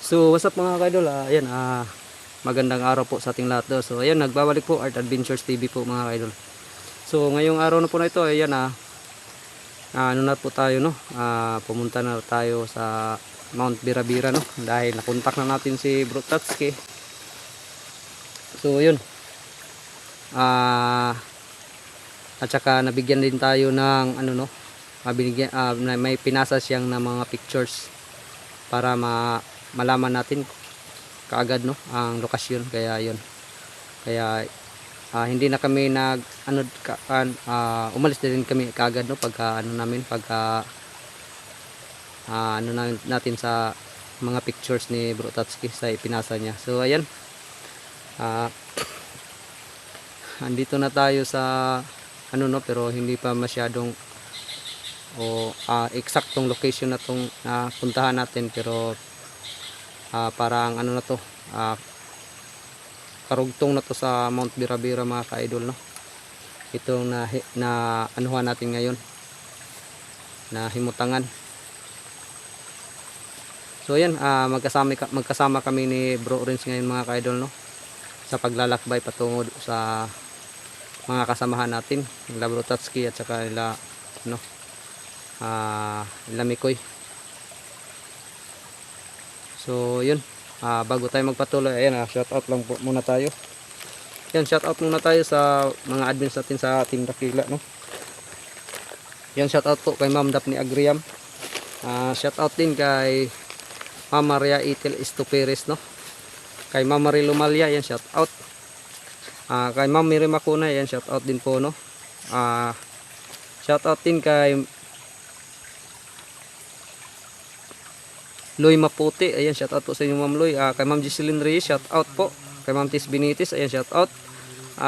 So what's up mga kaidol, ayan, magandang araw po sa ating lahat. So ayan, nagbabalik po Art Adventures TV po mga kaidol. So ngayong araw na po na ito, ayan, ano na po tayo, no, pumunta na tayo sa Mount Birabira, no, dahil nakontak na natin si Bro Tatsuki. So yun, at saka nabigyan din tayo ng ano, no, may pinasa siyang na mga pictures para malaman natin kaagad, no, ang lokasyon. Kaya yun, kaya hindi na kami umalis din kami kaagad, no, pagka natin sa mga pictures ni Bro Tatsuki sa ipinasa niya. So ayan, andito na tayo sa ano, no, pero hindi pa masyadong eksaktong location na tong puntahan natin, pero parang ano na to, karugtong na to sa Mount Birabira mga ka-idol, no. Itong na anuhan natin ngayon, na himutangan. So ayan, magkasama kami ni Bro Renz ngayon mga ka-idol, no, sa paglalakbay patungo sa mga kasamahan natin, nila Bro Tatsuki at saka nila ano, Mikoy. So yun, bago tayo magpatuloy, ayan, shout out lang po muna tayo. Yan, shout out muna tayo sa mga admins natin sa Team Dakila, no. Yan, shout out po kay Ma'am Daphne Agriam. Shout out din kay Ma'am Maria Itel Estuperes, no. Kay Ma'am Marie Lumalia, yan, shout out. Kay Ma'am Miri Makuna, yan, shout out din po, no. Shout out din kay Loy Maputi, ayan, shout out po sa inyo Ma'am Loy. Kay Ma'am Giseline Reyes, shout out po. Kay Ma'am Tis Benitis, ayan, shout out.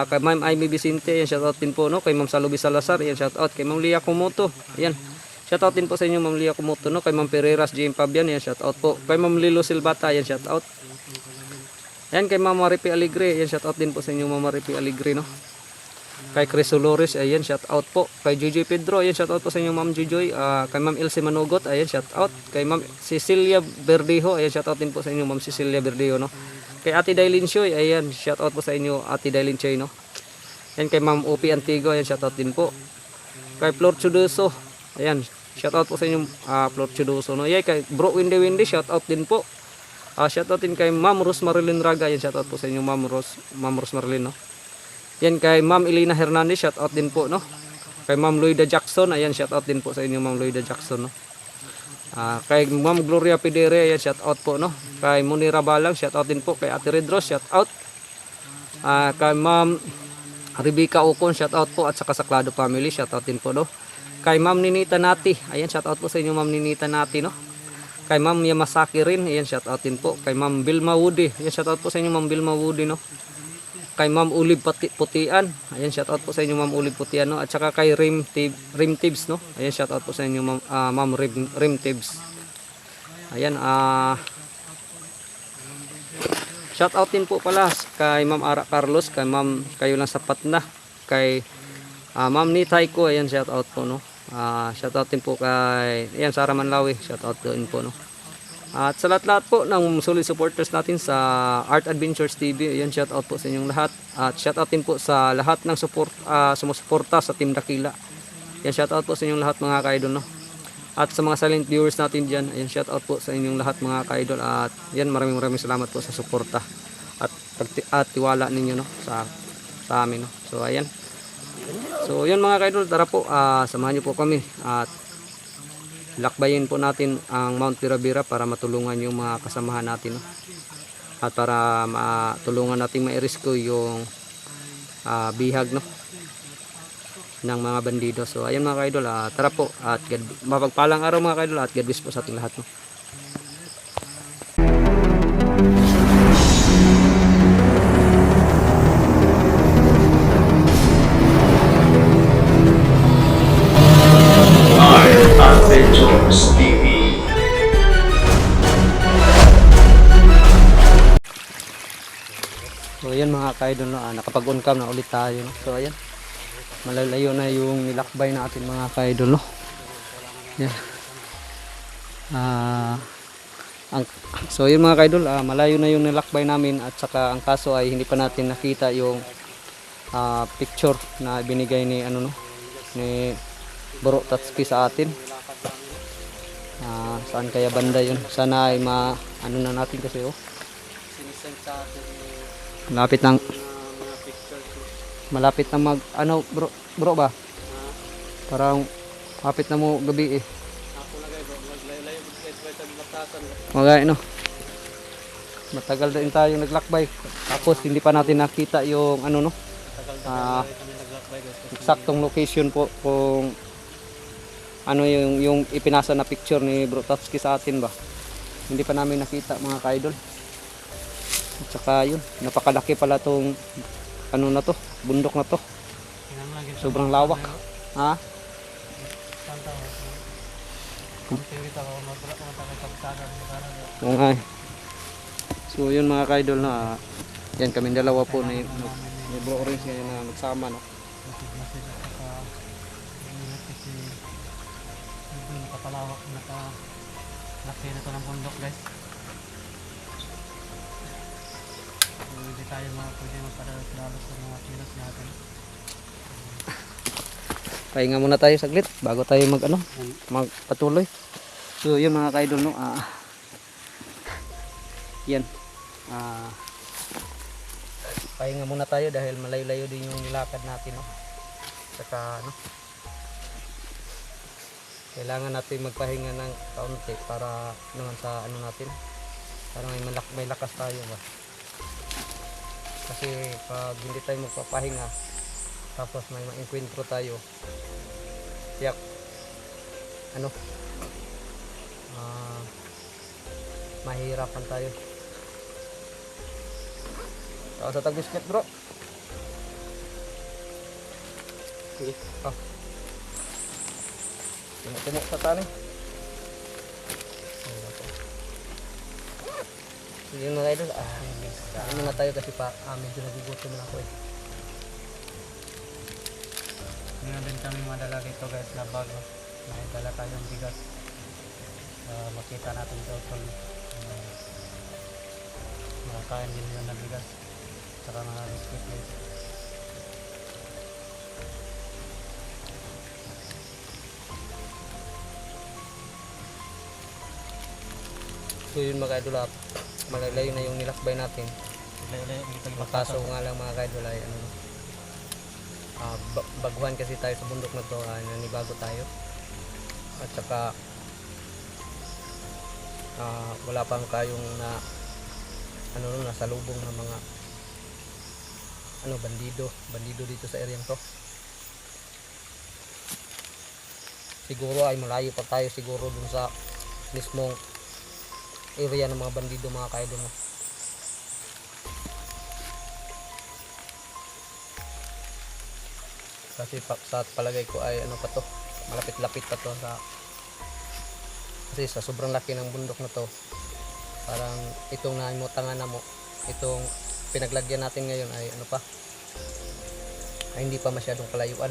Kay Ma'am Amy Vicente, ayan, shout out din po, no. Kay Ma'am Salubi Salazar, ayan, shout out. Kay Ma'am Lia Kumoto, ayan, shout out din po sa inyo Ma'am Lia Kumoto, no. Kay Ma'am Pereiras JM Pabian, ayan, shout out po. Kay Ma'am Lilo Silbata, ayan, shout out. Ayan, kay Ma'am Maripi Aligre, ayan, shout out din po sa inyo Ma'am Maripi Aligre, no. Kay Chris Olores, ayan, shout out po. Kay Jojoy Pedro, ayan, shout out po sa inyo Ma'am Jojoy. Kay Ma'am Elsie Manugot, ayan, shout out. Kay Ma'am Cecilia Berdejo, ayan, shout out din po sa inyo Ma'am Cecilia Berdejo, no. Kay Ate Dailin Choy, ayan, shout out po sa inyo Ate Dailin Choy, no. Ayan, kay Ma'am Upi Antigo, ayan, shout out din po. Kay Flor Chudoso, ayan, shout out po sa inyo Flor Chudoso, no. Ayan, kay Bro Windy, shout out din po. Shout out din kay Ma'am Rose Marilyn Raga, ayan, shout out po sa inyo Ma'am Rose Marilyn, no. Yan, kay Ma'am Elena Hernandez, shout out din po, no. Kay Ma'am Loida Jackson, ayan, shout out din po sa inyo Ma'am Loida Jackson, no. Kay Ma'am Gloria Pidere, ayan, shout out po, no. Kay Munira Balang, shout out din po. Kay Ate Red Rose, shout out. Kay Ma'am Rebecca Ocon, shout out po, at saka Saklado family, shout out din po, no. Kay Ma'am Ninita Nati, ayan, shout out po sa inyo Ma'am Ninita Nati, no. Kay Ma'am Yamasaki rin, ayan, shout out din po. Kay Ma'am Vilma Woody, ayan, shout out po sa inyo Ma'am Vilma Woody, no. Kay Ma'am Ulib Putian, ayan, shout out po sa inyo Ma'am Ulib Putian, no. At saka kay Rim Tibbs, no. Ayan, shout out po sa inyo Ma'am Rim Tibbs. Ayan, shout out din po pala kay Ma'am Ara Carlos, kay Ma'am Kayo Lang Sapat Na, kay Ma'am Nitay ko, ayan, shout out po, no. Shout out din po kay, ayan, Sara Manlawi, shout out din po, no. At sa lahat-lahat po ng solid supporters natin sa Art Adventures TV, ayan, shout out po sa inyong lahat. At shout out din po sa lahat ng sumusuporta sa Team Dakila. Ayan, shout out po sa inyong lahat mga ka-idol, no. At sa mga silent viewers natin dyan, ayan, shout out po sa inyong lahat mga ka-idol. At yan, maraming salamat po sa suporta at tiwala ninyo, no, sa amin, no. So ayan. So yan mga ka-idol, tara po, samahan niyo po kami at lakbayin po natin ang Mount Birabira para matulungan yung mga kasamahan natin, no? At para matulungan natin ma-rescue yung bihag, no, ng mga bandido. So ayan mga ka-idol, tara po at mapagpalang araw mga ka-idol at God bless po sa ating lahat, no? Adventures TV. So ayan mga ka-idol, no, nakapag-on cam na ulit tayo, no? So ayan, malalayo na yung nilakbay natin mga ka-idol, no. Yan. Ang, so yun mga kaidol, malayo na yung nilakbay namin at saka ang kaso ay hindi pa natin nakita yung picture na binigay ni ano no ni Bro Tatsuki sa atin. Saan kaya banda yun? Sana ay ano na natin kasi oh. Sinisend sa atin Malapit nang mga pictures. malapit na mag ano bro ba? Parang malapit na mo gabi eh. Ako na kayo, maglayo-layo ko kahit ba itong batasan. Mga no. Matagal din tayo naglakbay. Tapos hindi pa natin nakita yung ano no. Tagal-tagal kami naglakbay guys. Eksaktong location po kung ano yung ipinasa na picture ni Bro Tatsuki sa atin ba. Hindi pa namin nakita mga kaidol. At saka yun, napakalaki pala tong ano na to, bundok na to. Sobrang lawak. Ha? Santa ko. Kung tirita ko, matagay-tagtagan mo sana. Oo nga eh. So yun mga kaidol na yan kami dalawa po ni Bro Orange ngayon na nagsama no. Masig-masig at saka ingat kasi medyo nakapalawak, nakalaki na ito ng bundok guys. So, hindi tayo pwede magpadalos sa mga kilos natin. Pahinga muna tayo saglit bago tayo magpatuloy. So yun mga kaidol no. Yan. Pahinga muna tayo dahil malayo-layo din yung nilakad natin no. Saka ano, kailangan natin magpahinga ng kaunti para naman sa ano natin, para may lakas tayo ba. Kasi pag hindi tayo magpapahinga tapos may ma-encuentro tayo, yak ano, mahirapan tayo. Ako sa tag-biscuit bro. Sige. Tumok sa tani. Sige mga idol. Ano na tayo kasi pa medyo nagugutom na ako eh. Ngayon din kami madala dito guys na bag. May dala tayong bigas. Makita natin ito kung makakain din yun na bigas. Saka mga biscuit guys. So yun mga idol, malalayo na yung nilakbay natin. Makaso nga lang mga idol ay ano, baguhan kasi tayo sa bundok na to, nanibago tayo. At saka wala pang kayong na ano nasa lubong ng mga bandido dito sa area to. Siguro ay malayo pa tayo siguro dun sa mismong area ng mga bandido mga kaidol mo. Kasi sa palagay ko ay ano pa to, malapit-lapit pa to sa, kasi sa sobrang laki ng bundok na to, parang itong naimutangan na mo, itong pinaglagyan natin ngayon ay ano pa, ay hindi pa masyadong kalayuan.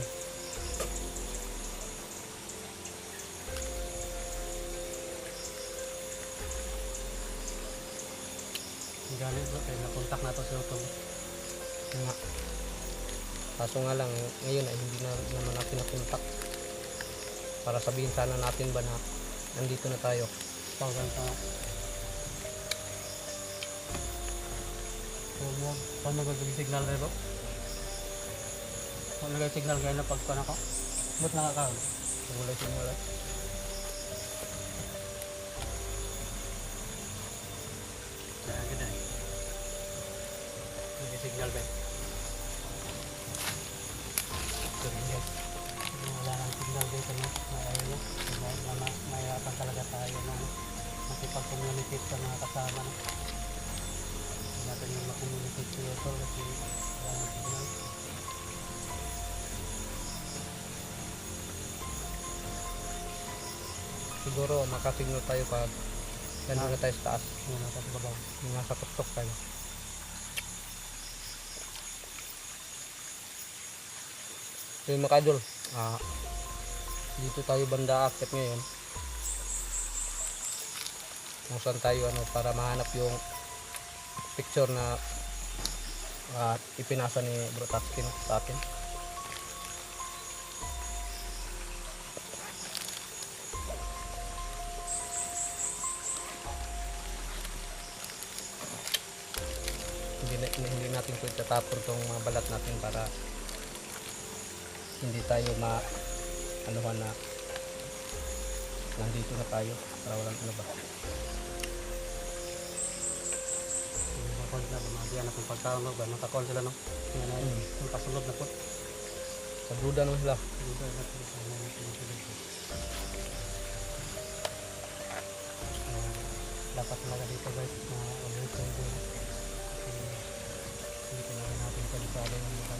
Galing bro, kaya nakontak na ito sa YouTube. Nga. Kaso nga lang ngayon ay hindi na naman natin nakontak para sabihin sana natin ba na nandito na tayo. Tawagan pa. Paano nag-signal rin bro? Paano nag-signal kayo na pagpan ako? Ba't nakakaroon? Simula. Kaya ganda eh. Nag-signal ba? Sorry guys. Wala nang signal dito na area. Mahirapan talaga tayo na makipag-communicate sa mga kasama. Hindi natin yung mag-communicate sa ito kasi wala nang signal. Siguro makasignal tayo pag nandun na tayo sa taas, Yun ang sa babaw. yung nasa tuktok tayo. So yung mga idol, dito tayo banda akit ngayon. kung saan tayo para mahanap yung picture na ipinasa ni Bro Tatsky sa akin. Hindi natin po itatapon tong mga balat natin para hindi tayo anuhan na nandito na tayo para walang ano ba. Bakal na bumagyan na kung pagkaon ba matakon sila no. Kaya na yung kasulod na po. Sa duda naman sila. Dapat talaga dito guys na ulit dito. Hindi talaga natin kadisado ng mga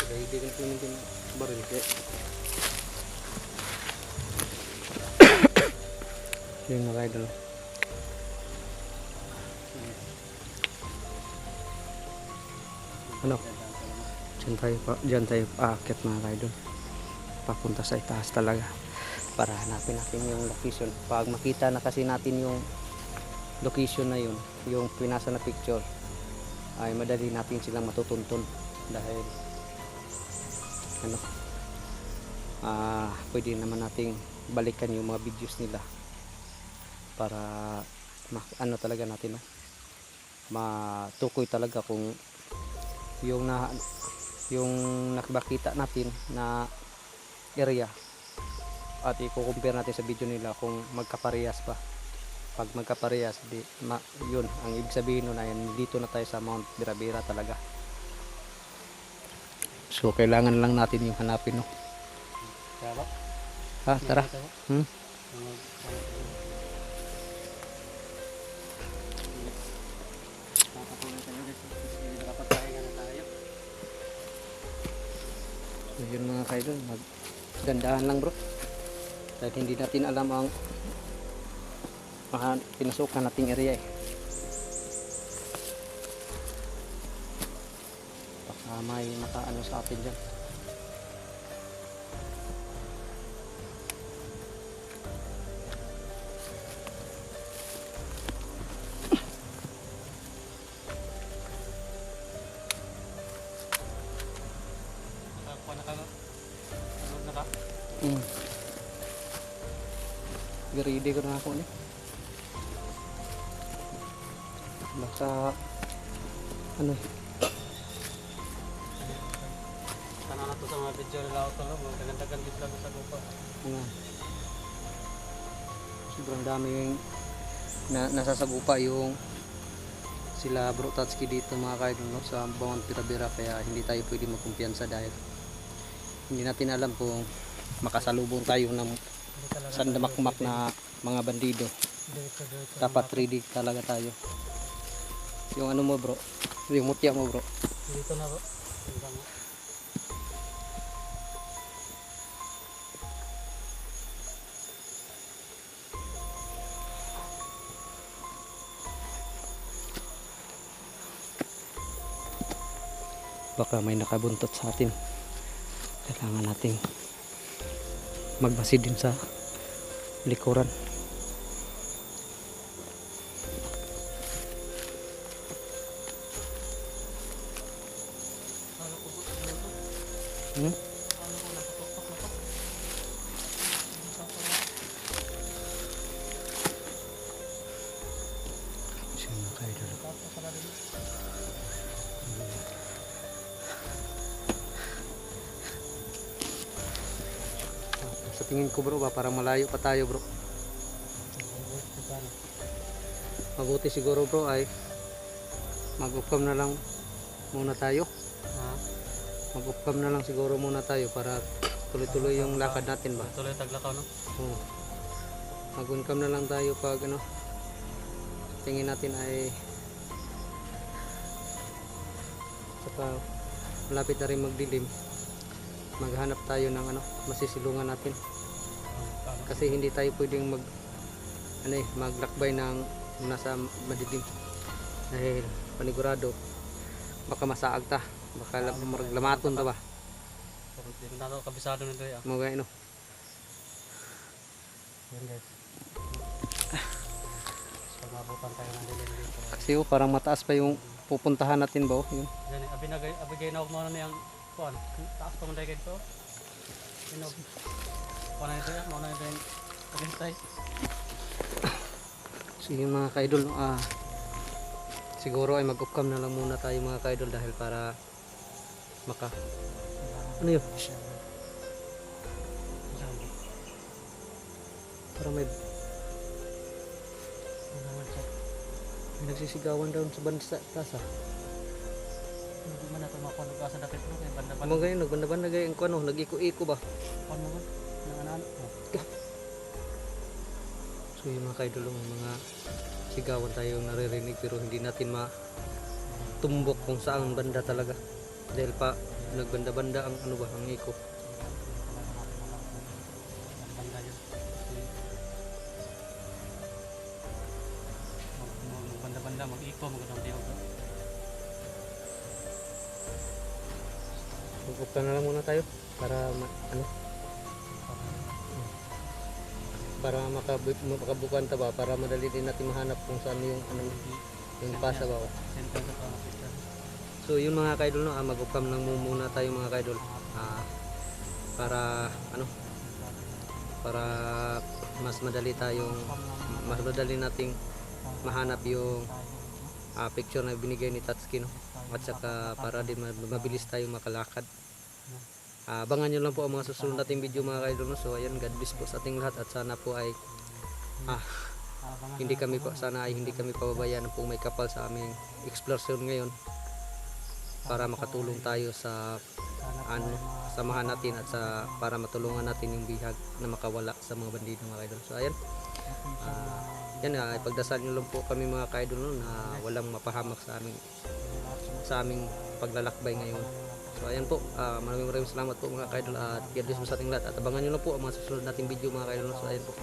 Kaya hindi ko yung baril kaya. Yung mga idol. Ano? Diyan tayo aakyat mga idol. Papunta sa itaas talaga. Para hanapin natin yung location. Pag makita na kasi natin yung location na yun, yung pinasa na picture, ay madali natin silang matutuntun. Dahil pwede naman nating balikan yung mga videos nila para talaga natin matukoy talaga kung yung nakikita natin na area at i-compare natin sa video nila kung magkaparehas pa. Pag magkaparehas yun ang ibig sabihin nun ay dito na tayo sa Mount Birabira talaga. So kailangan lang natin yung hanapin tara. So yun mga kaidol, maggandahan lang bro. Dahil hindi natin alam ang pinasukan nating area baka may nakaano sa atin dyan. Ready ko na ako baka Tanah na to sa mga video nila ako tolo, magdagan-dagan dito lang sa gupa. Sobrang dami yung nasasagupa yung sila Bro Tatsky dito mga kaidol sa Mount Birabira, kaya hindi tayo pwede magkumpiyansa dahil hindi natin alam kung makasalubong tayo ng sandamakmak na mga bandido. Dapat ready talaga tayo. Yung ano mo bro, yung mutya mo bro. Dito na bro. Baka may nakabuntot sa atin. Kailangan nating magbasid din sa likuran. Sa tingin ko bro, parang malayo pa tayo bro. Mabuti siguro bro ay mag-upcam na lang muna tayo. Mag-upcam na lang siguro muna tayo para tuloy-tuloy yung lakad natin ba. Tuloy taglakaw no? Oo. Mag-uncam na lang tayo pag tingin natin ay saka malapit na rin magdilim. Maghanap tayo ng masisilungan natin. Kasi hindi tayo pwedeng maglakbay ng nasa madilim. Dahil panigurado baka masaag ta, baka maglamaton ta ba. Hindi na ako kabisado nito Mga Yan guys. mabutan tayo ng dilim dito. Kasi oh, parang mataas pa yung pupuntahan natin ba oh. Yun. Yan, abigay na mo na niyang kuan. Taas pa man tayo dito. Inog. Kuan na ito yan, mo na ito yung pagintay. So yung mga kaidol, siguro ay mag-upcam na lang muna tayo mga kaidol dahil para maka ano yun? Para may nagsisigawan daw sa bansa tasa. Hindi man nato makuha ng kasa dapit no kay banda-banda. Mga ganyan, nagbanda-banda ganyan ko ano, nag-iko-iko ba? Kuan mo man nang anan. So yung mga kaidol, mga sigawan tayo naririnig pero hindi natin matumbok kung saan banda talaga. Dahil pa nagbanda-banda ang ano ba, ang iko. Banda yun. Banda-banda mag-iko magandang tiyog. Mag-upcam na lang muna tayo para para makabukan ta ba, para madali din natin mahanap kung saan yung yung pasa ba. Sentence sa pamapitan. So yun mga kaidol, no, mag-upcam lang muna tayo mga kaidol. Para para mas madali nating mahanap yung picture na binigay ni Tatsuki, no? At saka para din mabilis tayo makalakad. Abangan nyo lang po ang mga susunod nating video mga kaidol, no? So ayan, God bless po sa ating lahat at sana po ay hindi kami pababayaan po may kapal sa aming exploration ngayon para makatulong tayo sa samahan natin at para matulungan natin yung bihag na makawala sa mga bandido mga kaidol. So ayan, ipagdasal nyo lang po kami mga kaidol, no, na walang mapahamak sa aming paglalakbay ngayon. So ayan po, maraming salamat po mga kaidol at God bless po sa ating lahat at abangan nyo lang po ang mga susunod nating video mga kaidol. So ayan po.